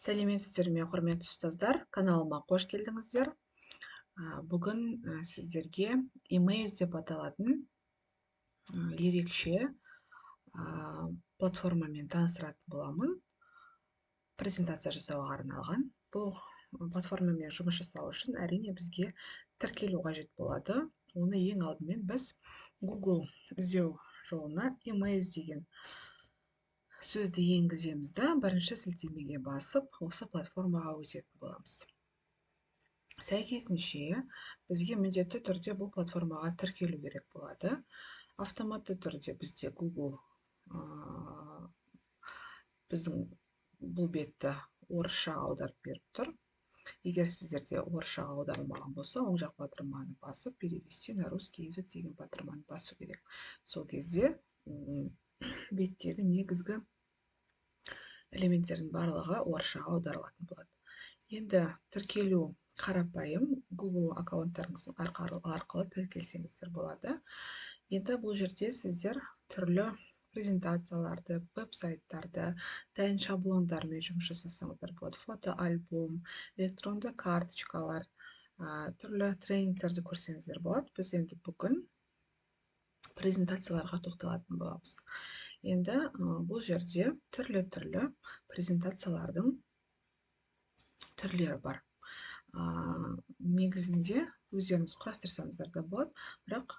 Сәлеметсіздер ме, құрметті ұстаздар, каналыма қош келдіңіздер. Бүгін сіздерге Emaze деп аталатын ерекше платформамен таныстыратын боламын. Презентация жасауға арналған. Бұл платформамен жұмыс жасау үшін әрине бізге тіркелу қажет болады. Оны ең алдымен біз Google іздеу жолына Emaze деген сөзді енгіземіз да, бірінші сілтемеге басып, осы платформаға өтетін боламыз. Сәйкесінше бізге міндетті түрде бұл платформаға тіркелу керек болады. Автоматты түрде бізде Google біздің бұл бетті орысшаға аударып беріп тұр. Егер сіздерде орысшаға аударылмаған болса, оң жақ батырманы басып, перевести на русский язык деген батырманы басу керек. Сол кезде беттегі негізгі элементтердің барлығы орысшаға аударылатын болады. Енді тіркелу қарапайым Google аккаунттарыңыз арқылы тіркелсеңіздер болады. Енді бұл жерде сіздер түрлі презентацияларды, веб-сайттарды, дайын шаблондармен жұмыс жасасаңыздар болады. Фотоальбом, электронды карточкалар, түрлі тренингтерді көрсеңіздер болады. Біз енді бүгін презентацияларға тоқталатын боламыз. Енді бұл жерде түрлі презентациялардың түрлері бар. Негізінде өздеріңіз құрастырсаңыздар да болады, бірақ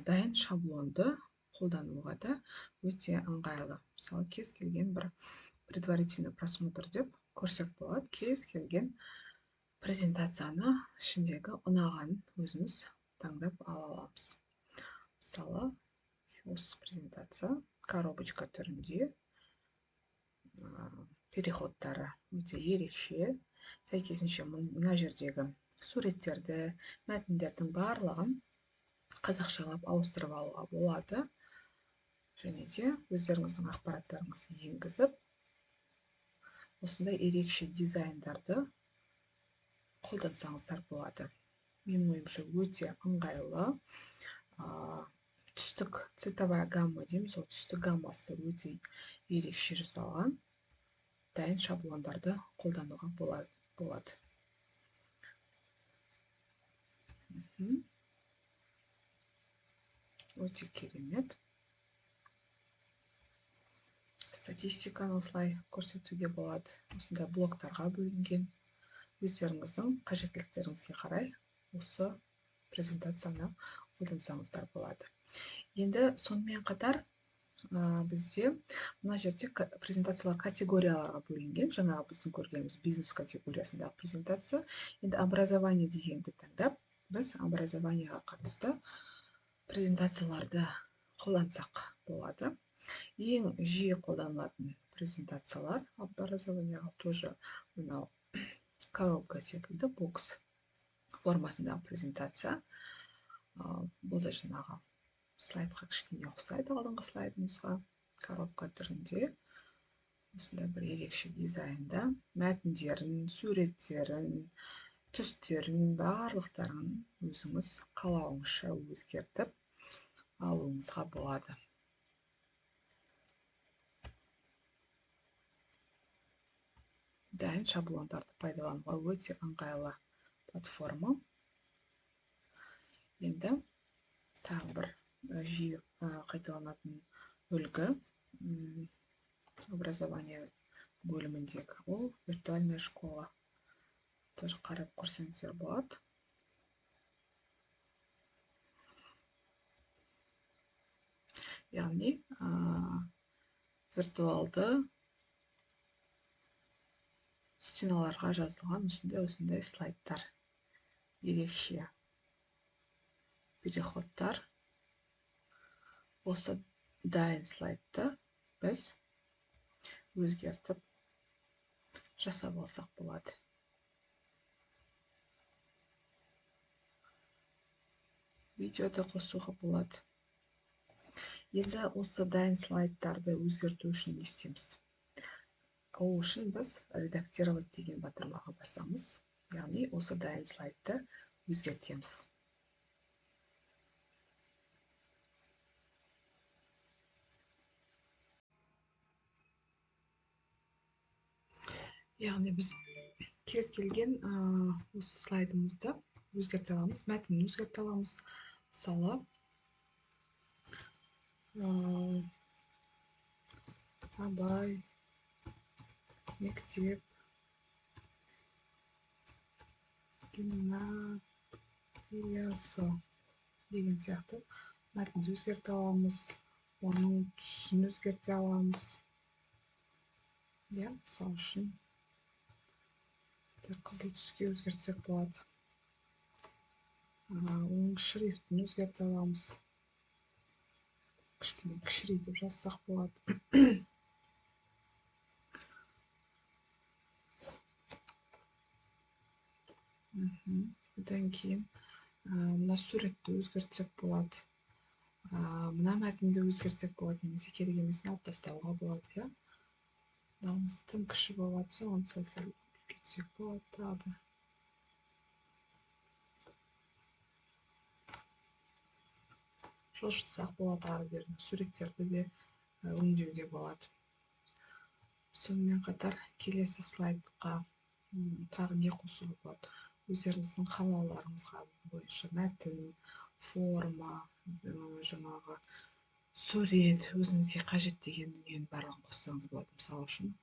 дайын шаблонды қолдануға да өте ыңғайлы. Мысалы, кез келген бір предварительный просмотр деп көрсек болады, кез келген презентацияны ішіндегі ұнағанын өзіміз таңдап ала аламыз. Мысалы, осы презентация коробочка түрінде, переходтары өте ерекше. Сәйкесінше мына жердегі суреттерді, мәтіндердің барлығын қазақшалап ауыстырып алуға болады. Және де өздеріңіздің ақпараттарыңызды енгізіп, осындай ерекше дизайндарды қолдансаңыздар болады. Менің ойымша өте ыңғайлы. Түстік цветовая гамма дейміз, ол түстік гаммасы өте ерекше жасалған. Дайын шаблондарды қолдануға болады. Өте керемет. Статистиканы осылай көрсетуге болады. Осындай блоктарға бөлінген. Өздеріңіздің қажеттіліктеріңізге қарай осы презентацияны қолдансаңыздар болады. Енді сонымен қатар бізде мына жерде презентациялар категорияларға бөлінген. Жаңағы біздің көргеніміз бизнес категориясындағы презентация. Енді образование дегенді таңдап, біз образованияға қатысты презентацияларды қолдансақ болады. Ең жиі қолданылатын презентациялар образованияға тоже мынау коробка секілді бокс формасындағы презентация. Бұл да жаңағы слайдқа кішкене ұқсайды, алдыңғы слайдымызға. Коробка түрінде осындай бір ерекше дизайнда мәтіндерін, суреттерін, түстерін, барлықтарын өзіңіз қалауыңызша өзгертіп алуыңызға болады. Дайын шаблондарды пайдалануға өте ыңғайлы платформа. Енді тағы бір жиі қайталанатын үлгі образование бөліміндегі, ол виртуальная школа. Тоже қарап көрсеңіздер болады. Яғни виртуалды стеналарға жазылған осындай слайдтар, ерекше переходтар. Осы дайын слайдты біз өзгертіп жасап алсақ болады. Видеода қосуға болады. Енді осы дайын слайдтарды өзгерту үшін не істейміз? Ол үшін біз редактировать деген батырмаға басамыз. Яғни осы дайын слайдты өзгертеміз. яғни біз кез келген осы слайдымызды өзгерте аламыз, мәтінін өзгерте аламыз. Мысалы, абай мектеп гимназиясы деген сияқты мәтінді өзгерте аламыз, оның түсін өзгерте аламыз. Мысалы үшін қызыл түске өзгертсек болады. Оның шрифтін өзгерте аламыз. Кішкене кішірейтіп жазсақ болады. Одан кейін мына суретті өзгертсек болады. Мына мәтінді өзгертсек болады, немесе керек емесін алып тастауға болады. Мынауымыз тым кіші болып жатса, оны сәл үлкейтсек болады тағы да. Жылжытсақ болады ары бері, суреттерді де өңдеуге болады. Сонымен қатар келесі слайдқа тағы не қосуға болады? Өздеріңіздің қалауларыңызға бойынша мәтін, форма, жаңағы сурет, өзіңізге қажет деген дүниенің барлығын қоссаңыз болады. Мысалы үшін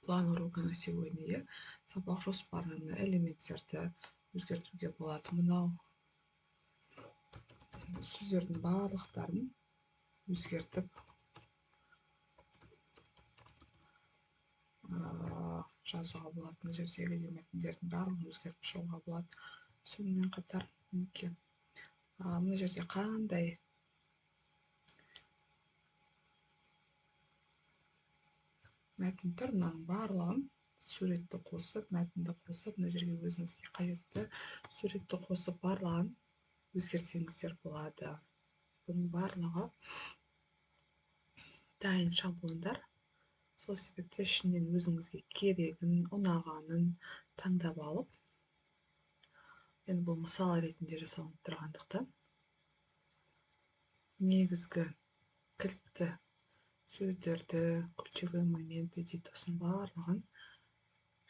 план урока на сегодня, сабақ жоспарын, элементтерді өзгертуге болады. Мынау сөздердің барлықтарын өзгертіп жазуға болады. Мына жердегі мәтіндердің барлығын өзгертіп шығуға болады. Сонымен қатар мына жерде қандай мәтін тұр, мынаның барлығын суретті қосып, мәтінді қосып, мына жерге өзіңізге қажетті суретті қосып, барлығын өзгертсеңіздер болады. Бұның барлығы дайын шаблондар. Сол себепті ішінен өзіңізге керегін, ұнағанын таңдап алып, енді бұл мысал ретінде жасалынып тұрғандықтан, негізгі кілтті сөздерді, ключевой моменті дейді, осының барлығын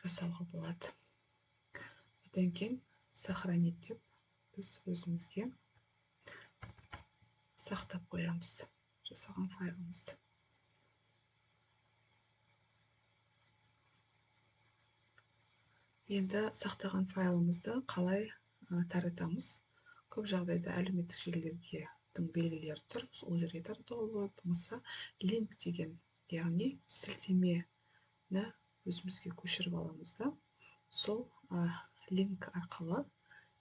жасауға болады. Одан кейін сохранить деп біз өзімізге сақтап қоямыз жасаған файлымызды. Енді сақтаған файлымызды қалай таратамыз? Көп жағдайда әлеуметтік желілерге белгілері тұр, сол жерге таратуға болады. Болмаса линк деген, яғни сілтемені өзімізге көшіріп аламыз да, сол линк арқылы,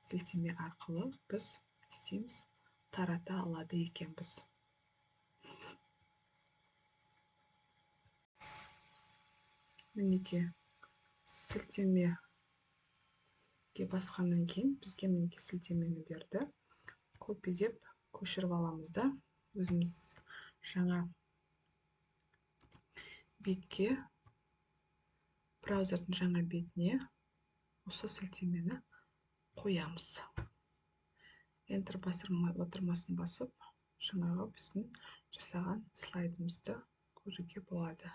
сілтеме арқылы біз істейміз, тарата алады екенбіз. Мінеке сілтемеге басқаннан кейін бізге мінеке сілтемені берді. Копи деп көшіріп аламыз да, өзіміз жаңа бетке, браузердің жаңа бетіне осы сілтемені қоямыз. Enter батырмасын басып, жаңағы біздің жасаған слайдымызды көруге болады.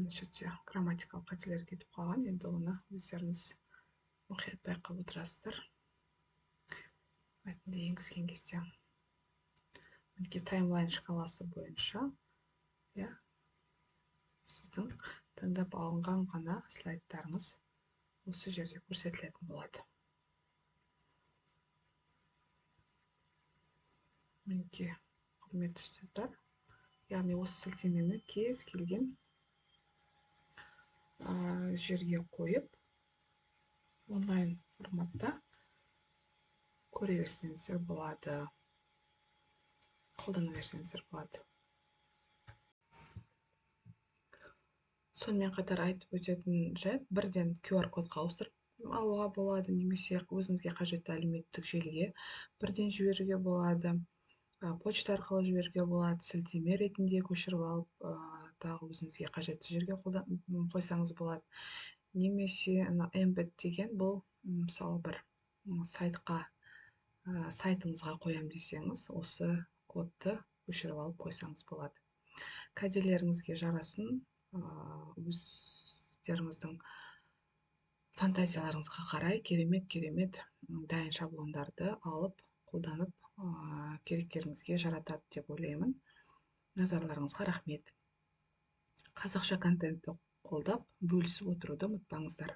Жерде грамматикалық қателер кетіп қалған, енді оны өздеріңіз мұқият байқап отырасыздар. Мәтінді енгізген кезде. Мінеке таймлайн шкаласы бойынша, сіздің таңдап алынған ғана слайдтарыңыз осы жерде көрсетілетін болады. Мінеке, құрметті студенттер, яғни осы сілтемені кез келген жерге қойып, онлайн форматта көре берсеңіздер болады, қолдана берсеңіздер болады. Сонымен қатар айтып өтетін жайт, бірден QR-кодқа ауыстырып алуға болады, немесе өзіңізге қажетті әлеуметтік желіге бірден жіберуге болады, почта арқылы жіберуге болады, сілтеме ретінде көшіріп алып, тағы өзіңізге қажетті жерге қойсаңыз болады. Немесе embed деген бұл мысалы бір сайтқа сайтыңызға қоям десеңіз, осы кодты өшіріп алып қойсаңыз болады. Кәделеріңізге жарасын, өздеріңіздің фантазияларыңызға қарай керемет дайын шаблондарды алып қолданып керектеріңізге жаратады деп ойлаймын. Назарларыңызға рахмет. Қазақша контентті қолдап бөлісіп отыруды ұмытпаңыздар.